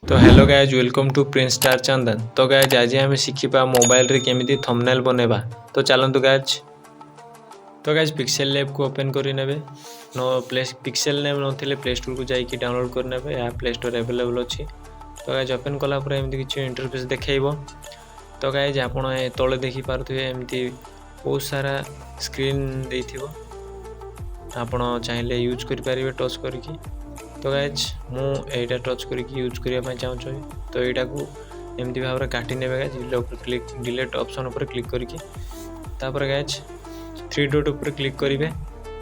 तो hello guys welcome to prince star Chandan. तो guys आज आम शिखा मोबाइल रे केमिति थंबनेल बनेबा। तो चलतु गाइज। तो गाइज पिक्सेल लैब को ओपन करि नेबे। नो पिक्सेल लैब नथिले प्ले स्टोर को जाइए डाउनलोड कर नेबे। या प्ले स्टोर अवेलेबल अच्छी। तो गाइज ओपन कला पर एमती किछि इंटरफेस देखैबो। तो गाइज आपण तळे देखि पारुथिबे एमती बहुत सारा स्क्रीन देथिबो। आपण चाहिले यूज करि परिबे टच करिकि। तो गाइज मु एटा टच करके यूज करने चाहूँ। तो यहाँ को एमती भाव में काटी ने गाइज डिलीट ऑप्शन पर क्लिक करके तापर गाइज 3 डॉट ऊपर क्लिक करेंगे।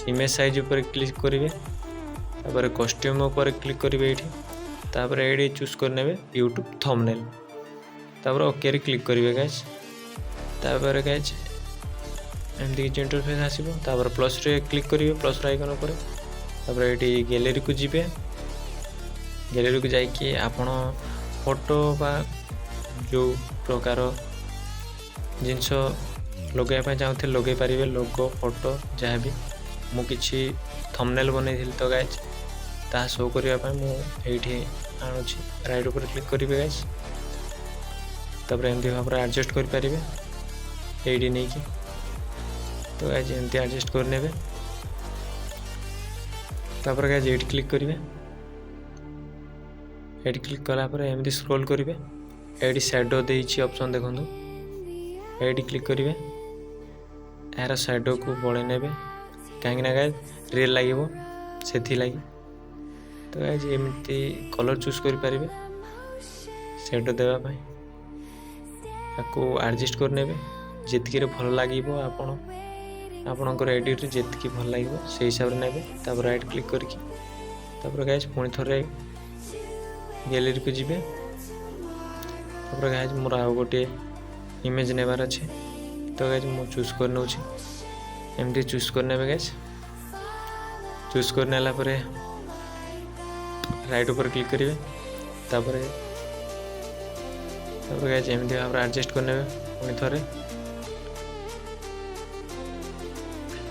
इमेज साइज ऊपर क्लिक करेंगे। तापर कॉस्ट्यूम ऊपर क्लिक करेंगे। ये चूज करने यूट्यूब थंबनेल। तापर ओके रे क्लिक करेंगे गाइज। तापर गाइज एमती किसी इंटरफेस आसो। तापर प्लस रे क्लिक करेंगे प्लस आइकन उपर। तापर ये गैलरी को जीवे। गैलरी को जाइए आपण फोटो बा जो प्रकार जिनस लगे चाहते लगे पारे लोगो फोटो जहाँ भी मुझे थंबनेल बनई तो गाइज ता शो करने मुझे आणुची राइट ऊपर क्लिक करेंगे गाइज। तापर एमती भाव में एडजस्ट करें ये नहीं कि। तो गाइज एमती एडजस्ट करने। तापर गाइज ये क्लिक करेंगे। ये क्लिक कलापर एमती स्क्रॉल करेंगे। ये शैडो देती ऑप्शन देखो। ये क्लिक करेंगे। यार शैडो को बढ़े ने कहीं गाइज रियल लगे से लगी। तो गाइज एमती कलर चूज करें शैडो देवाई आपको एडजस्ट करने जितकी भल लगे आपणकर एडिट जितकी भल लगे से हिसाब से ने। राइट क्लिक करके गाइज पुणी थे गैलरी को जीवे। तापर गाइज मोर आउ गोटे इमेज नेबार अच्छे। तो गाइज मु चूज कर नौ एमती चूज करने गाइज। चूज करने राइट ऊपर क्लिक करेंगे। तापर गाइज एमती भाव एडजस्ट करने पुणी थे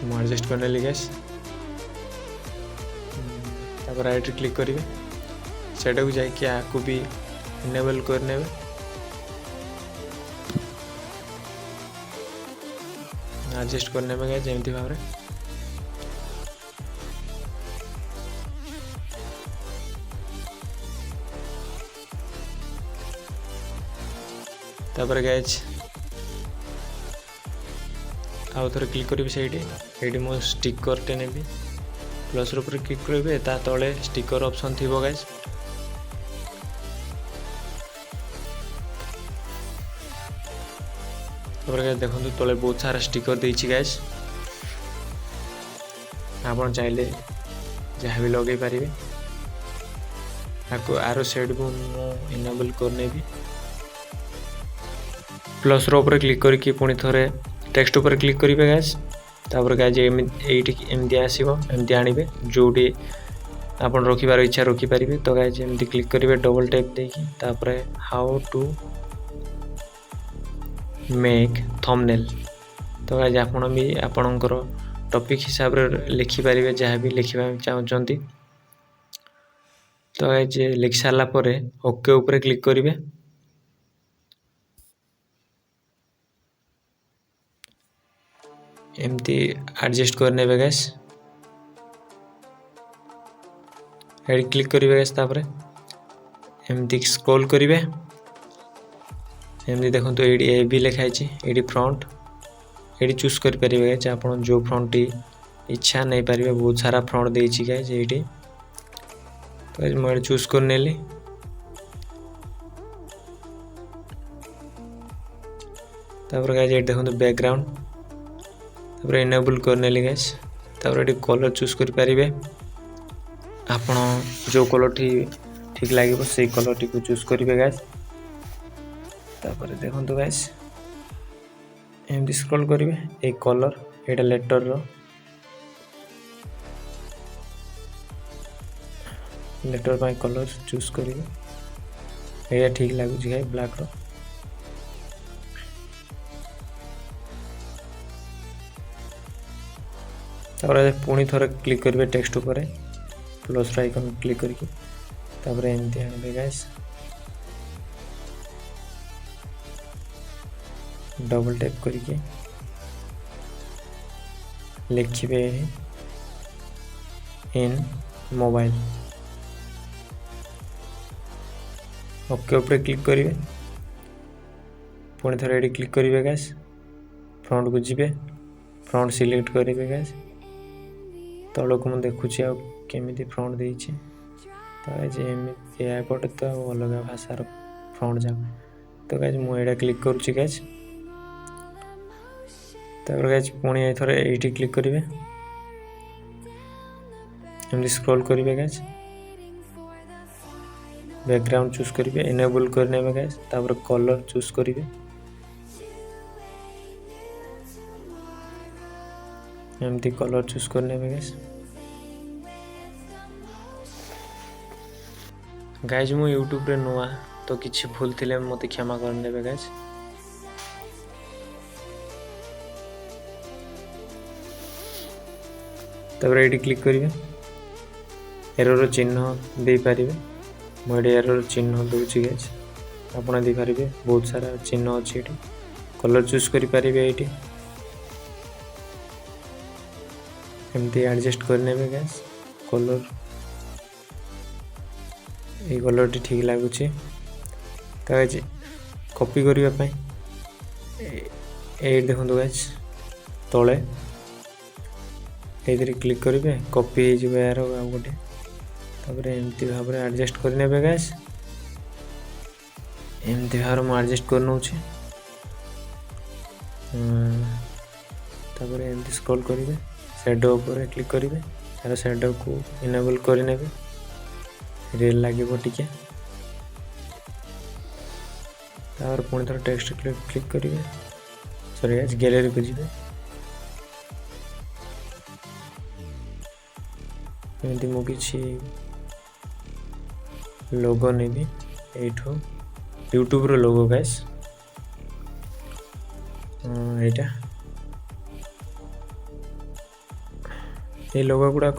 मु एडजस्ट करने गाइज। तापर राइट क्लिक करेंगे सेटा को जाइए आपको भी इनेबल करने एडजस्ट करने में गए एमती भाव में। तापर गाइज आउ थे क्लिक करी से मो स्टिकर टे ने प्लस ऊपर क्लिक करेंगे। ता तले स्टिकर ऑप्शन थी गाइज। देखो तले बहुत सारा स्टिकर देती गाइज। आप चाहिए जहाँ भी लगे पारे आपको आरो साइड को इनेबल करने भी प्लस ऊपर क्लिक करके पुणी थे टेक्स्ट ऊपर क्लिक करेंगे गाइज। तापर गाइज एमती आसो एमती आणवे जोटी आप रखिबार इच्छा रखिपारे। तो गाइज एमती क्लिक करेंगे डबल टैप देकी तापर हाउ टू मेक थंबनेल। तो गाइज आपण भी आपणकर टॉपिक हिसाब रे लिखिपारे जहाँ भी लिखा चाहते। तो गाइज लिखि सारा पर ओके ऊपर क्लिक करेंगे। एमती एडजस्ट करने गाइज। ये क्लिक करेंगे गाइज। तापर एमती स्क्रॉल करेंगे एमती देखो। तो ये भी लिखाई ये फ्रंट ये चूज करेंगे आप जो फ्रंट इच्छा नहीं पारे बहुत सारा फ्रंट देती गाइज ये। तो मुझे चूज कर नेली। तापर गाइज ये देखो बैकग्राउंड तापर इनेबल कर नेली गाइज। तापर ये कलर चूज करेंगे आपण जो कलर ठीक लगे से कलर टी को चूज करेंगे गाइज। तापर देखो गाइज एमती स्क्रॉल करेंगे ये कलर ये लेटर लेटर पाई कलर चूज करेंगे ये ठीक लगुच गाइज ब्लैक रो। तापर पुणी थे क्लिक करेंगे टेक्स्ट ऊपर प्लस आइकन क्लिक करके तापर एमती आने गाइज। डबल टैप करके लिखिबे इन मोबाइल। ओके ऊपर क्लिक करेंगे। पुणी थे ये क्लिक करेंगे गैस। फ्रंट को जी फ्रंट सिलेक्ट करेंगे गैस। तल को मुझे देखुची केमी फ्रंट देती तो एपटे तो अलग भाषार फ्रंट जाक तो गैस मुझे क्लिक करुच्ची गैस। तापर गैस पुणी एथर ये क्लिक करेंगे एमती स्क्रॉल करेंगे गैस। बैकग्राउंड चूज करेंगे इनेबल करने गैस। तापर कलर चूज करेंगे एमती कलर चूज करने गैस। गाइज मु यूट्यूब रे नुआ तो किसी भूल थिले मते क्षमा करने गैस। तापर ये क्लिक करेंगे एरर चिन्ह दे पारे। मुझे एरर चिन्ह दूसरी गैस। आपड़ देखिए बहुत सारा चिन्ह अच्छी ये कलर चूज करें ये एमती एडजस्ट करने गैस। कलर ये कलर टी ठीक लगुच तो गैस कॉपी करने ये देखो गैस तले ये क्लिक करेंगे कॉपी हो यार गोटे तापर एमती भाव में एडजस्ट करने गैस। एमती भाव में एडजस्ट कर नौ तापर एमती स्क्रॉल करेंगे शैडो पर क्लिक करेंगे यार शैडो को इनेबल करने रेल लगे टिके। तापर पुणी थोड़ा टेक्स्ट क्लिक करेंगे सॉरी गैस गैलरी को जी एमती मु किसी लोगो नेबी एठो यूट्यूब रो लोगो गैस। एटा ये लोगो गुड़ाक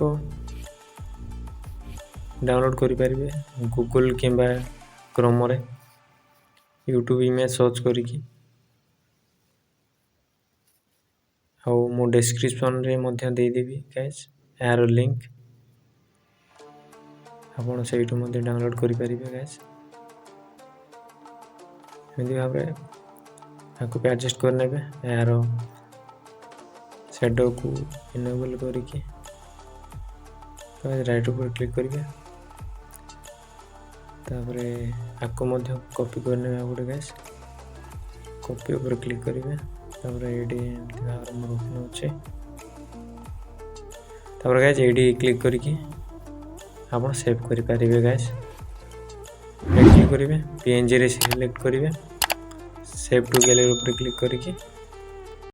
डाउनलोड करें गूगल किंबा क्रोम रे यूट्यूब इमेज सर्च करिकी आउ मो डिस्क्रिप्शन रे मध्य दे देबी गैस यार लिंक आपड़ से डाउनलोड करें गैस। एमती भाव आपको एडजस्ट करने यार शैडो को इनेबल करके राइट ऊपर क्लिक करेंगे तापर आपको मध्य कॉपी करने गोटे गैस। कॉपी ऊपर क्लिक करेंगे तापर ये एमती भाव में रखने तापर गैस ये क्लिक करके आप सेव करें गैस। क्लिक करेंगे पीएनजी रे सिलेक्ट करेंगे सेव टू गैलरी ऊपर क्लिक करके